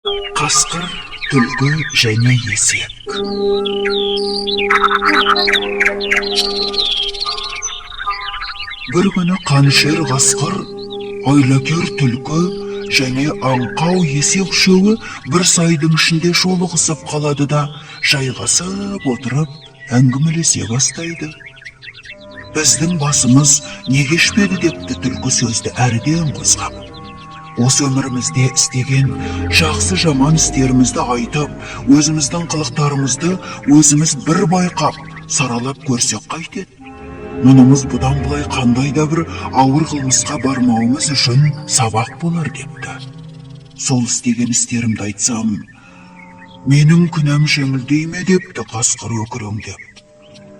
Қасқыр, түлкі және есек. Бір күні қанішер қасқыр, айлакер түлкі және аңқау есек үшеуі бір сайдың ішінде шолығысып қалады да, жайғасып отырып әңгімелесе бастайды. Біздің басымыз не кешпеді депті түлкі сөзді әріден қозғап. Осы өмірімізде істеген жақсы жаман істерімізді айтып, өзіміздің қылықтарымызды өзіміз бір байқап, саралап көрсек қайтеді. Мұнымыз бұдан былай қандай да бір ауыр қылмысқа бармауымыз үшін сабақ болар депті. Сол істеген істерімді айтсам, менің күнәм жеңілдей ме депті қасқыр өкіреңдеп.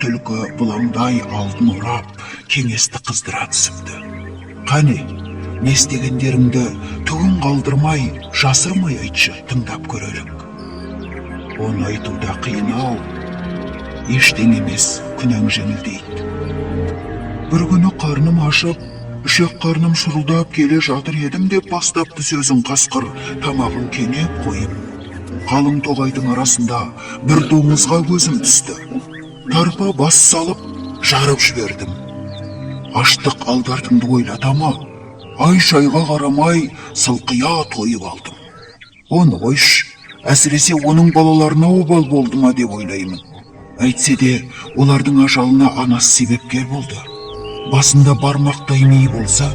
Түлкі бұлаңдай алдын орап, кеңесті қыздыра түсіпті. Қане, не істегендеріңді түгін қалдырмай, жасырмай айтшы, тыңдап көрелік. Оны айтуда қиын-ау, ештең емес, күнәң жеңілдейді. Бір күні қарным ашып, ішек қарным шұрылдап келе жатыр едім деп бастапты сөзін қасқыр, тамағын кенеп қойып. Қалың тоғайдың арасында бір доңызға көзім түсті. Тарпа бас салып, жарып жібердім. Аштық алдартымды ойлатама, ай-шайға қарамай сылқия тойып алдым. Оны қойш, әсіресе оның балаларына обал болды ма деп ойлаймын. Әйтсе де, олардың ажалына анасы себепкер болды. Басында бармақтай мей болса,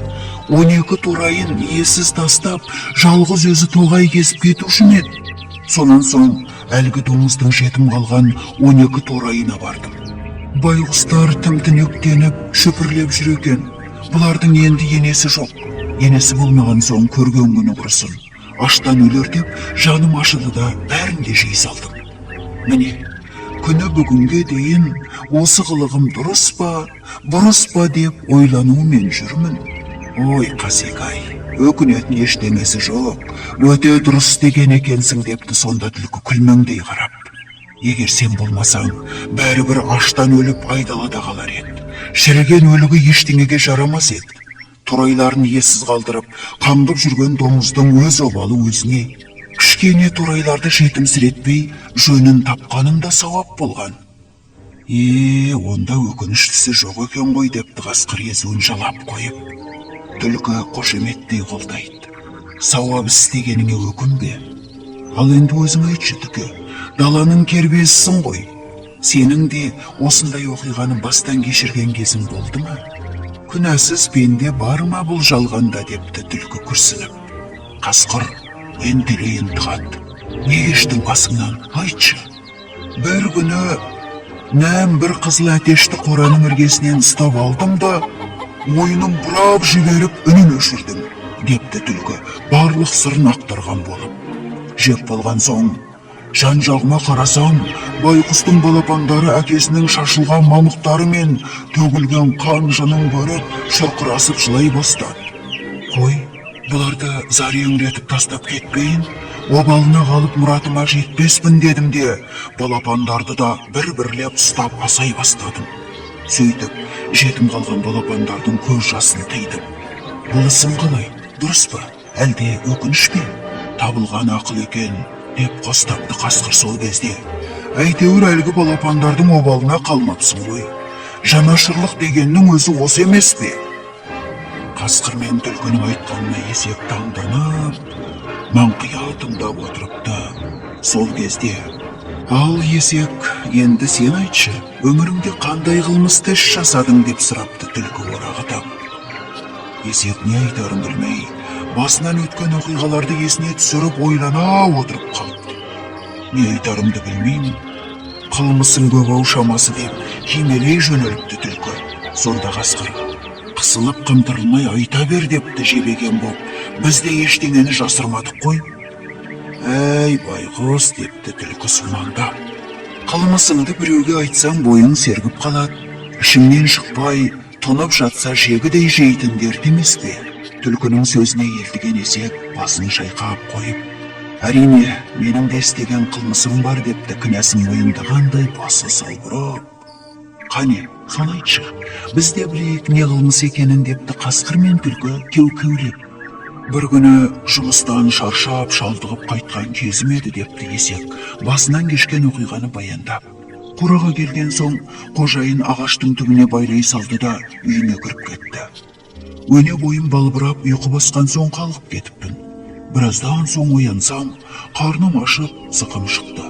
12 торайын иесіз тастап, жалғыз өзі тоғай кесіп кетуші ме еді. Сонан соң, әлгі доңыздың жетім қалған 12 торайына бардым. Байғұстар тым-тінектеніп, шүпірлеп жүр екен. Бұлардың енді енесі жоқ. Енесі болмаған соң көрген күні құрысын. Аштан өлер деп, жаным ашыды да бәрін де жей салдым. Міне, күні бүгінге дейін осы қылығым дұрыс па, бұрыс па деп ойланумен жүрмін. Ой, Қасекай, өкінетін ештеңесі жоқ, өте дұрыс деген екенсің депті сонда түлкі күлмеңдей қарап. Егер сен болмасаң, бәрібір аштан өліп айдалада қалар еді. Шіріген өлігі ештеңеге жарамас еді. Торайларын иесіз қалдырып, қаңғып жүрген доңыздың өз обалы өзіне. Кішкене торайларды жетімсіретпей, жөнін тапқаным да сауап болған. Онда өкініштісі жоқ екен ғой депті қасқыр езуін жалап қойып. Түлкі қошеметтей қолдайды. Сауап істегеніңе өкінбе. Ал енді өзің айтшы түлкі, даланың кербезісің ғой. Сенің де осындай оқиғаны бастан кешірген кезің болды ма? Күнәсіз пенде бар ма бұл жалғанда депті түлкі күрсініп. Қасқыр ентелейін тығады. Не кештің басыңнан, айтшы. Бір күні нәм бір қызыл әтешті қораның іргесінен ұстап алдым да, мойным бұрап жіберіп үнін өшірдім, депті түлкі барлық сырын ақтарған болып. Жеп болған соң, жан-жағыма қарасам, байқұстың балапандары әкесінің шашылған мамықтары мен төгілген қан жынын көріп, шұрқырасып жылай бастады. Қой, бұларды зареңретіп тастап кетпейін, обалына қалып мұратыма жетпеспін дедім де, балапандарды да бір-бірлеп ұстап асай бастадым. Сөйтіп, жетім қалған балапандардың көз жасын тыйдым. Бұл ісім қалай, дұрыс па, әлде өкініш пе? Табылған ақыл екен, деп қостапты қасқыр сол кезде. Әйтеуір әлгі балапандардың обалына қалмапсың ғой. Жанашырлық дегеннің өзі осы емес пе? Қасқыр мен түлкінің айтқанына есек таңданып, маңқия тыңдап отырыпты. Сол кезде, ал есек, енді сен айтшы, өміріңде қандай қылмысты іс жасадың деп сұрапты түлкі орағытып. Есек не айтарын білмей, басынан өткен оқиғаларды есіне түсіріп ойлана отырып қалды. Не айтарымды білмеймін, қылмысың көп-ау шамасы деп кимелей жөнеліпті түлкі. Сонда қасқыр, қысылып қымтырылмай айта бер депті жебеген боп, біз де ештеңені жасырмадық қой. Әй байғұс депті түлкі сумаңдап. Қылмысыңды біреуге айтсаң бойың сергіп қалады. Ішіңнен шықпай, тұнып жатса жегідей жейтін дерт емес пе? Түлкінің сөзіне елтіген есек басын шайқап қойып. Әрине, менің де істеген қылмысым бар депті күнәсін мойындағандай басы салбырап. Қане, соны айтшы, біз де білейік не қылмыс екенін депті қасқыр мен түлкі кеу-кеулеп. Бір күні жұмыстан шаршап шалдығып қайтқан кезім еді депті Есек, басынан кешкен оқиғаны баяндап. Қораға келген соң қожайын ағаштың түбіне байлай салды да үйіне кіріп кетті. Өне бойым балбырап ұйқы басқан соң қалғып кетіппін. Біраздан соң оянсам, қарным ашып, сықым шықты.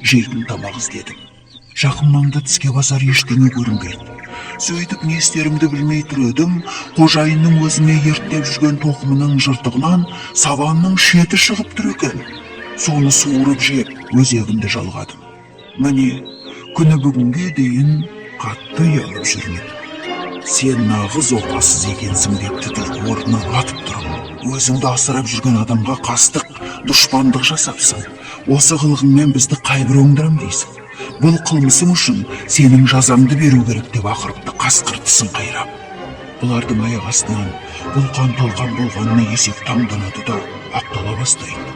Жейтін тамақ іздедім. Жақын маңда тіске басар ештеңе көрінбейді. Сөйтіп не істерімді білмей тұр едім, қожайынның өзіне ерттеп жүрген тоқымының жыртығынан сабанның шеті шығып тұр екен. Соны суырып жеп, өзегімді жалғадым. Міне, күні бүгінге дейін қатты ұялып жүрмін. Сен нағыз опасыз екенсің депті түлкі орнынан атып тұрып. Өзіңді асырап жүрген адамға қастық, дұшпандық жасапсың. Осы қылығыңмен бізді қайбір оңдырам дейсің. Бұл қылмысың үшін сенің жазаңды беру керек деп ақырыпты қасқыртысын қайрап. Бұлардың аяқ астынан бұлқан толған болғанына Есек таңданады да ақтала бастайды.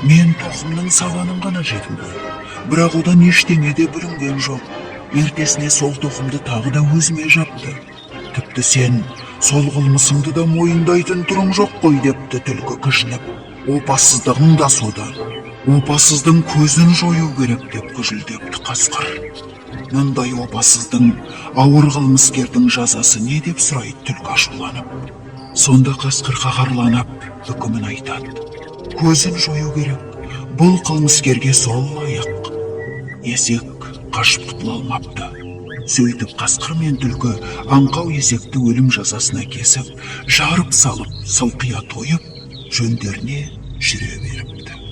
Мен тоқымның сабанын ғана жедім ғой, бірақ одан ештеңе де бүлінген жоқ. Ертесіне сол тоқымды тағы да өзіме жапты. Тіпті сен сол қылмысыңды да мойындайтын түрің жоқ қой депті түлкі кіжініп. Опасыздығың да содан. Опасыздың көзін жою керек деп күжілдепті қасқыр. Мұндай опасыздың, ауыр қылмыскердің жазасы не деп сұрайды түлкі ашуланып. Сонда қасқыр қаһарланып үкімін айтады. Көзін жою керек, бұл қылмыскерге сол лайық. Есек қашып құтыла алмапты. Сөйтіп қасқыр мен түлкі аңқау Есекті өлім жазасына кесіп, жарып салып, сылқия тойып, жөндеріне жүре беріпті.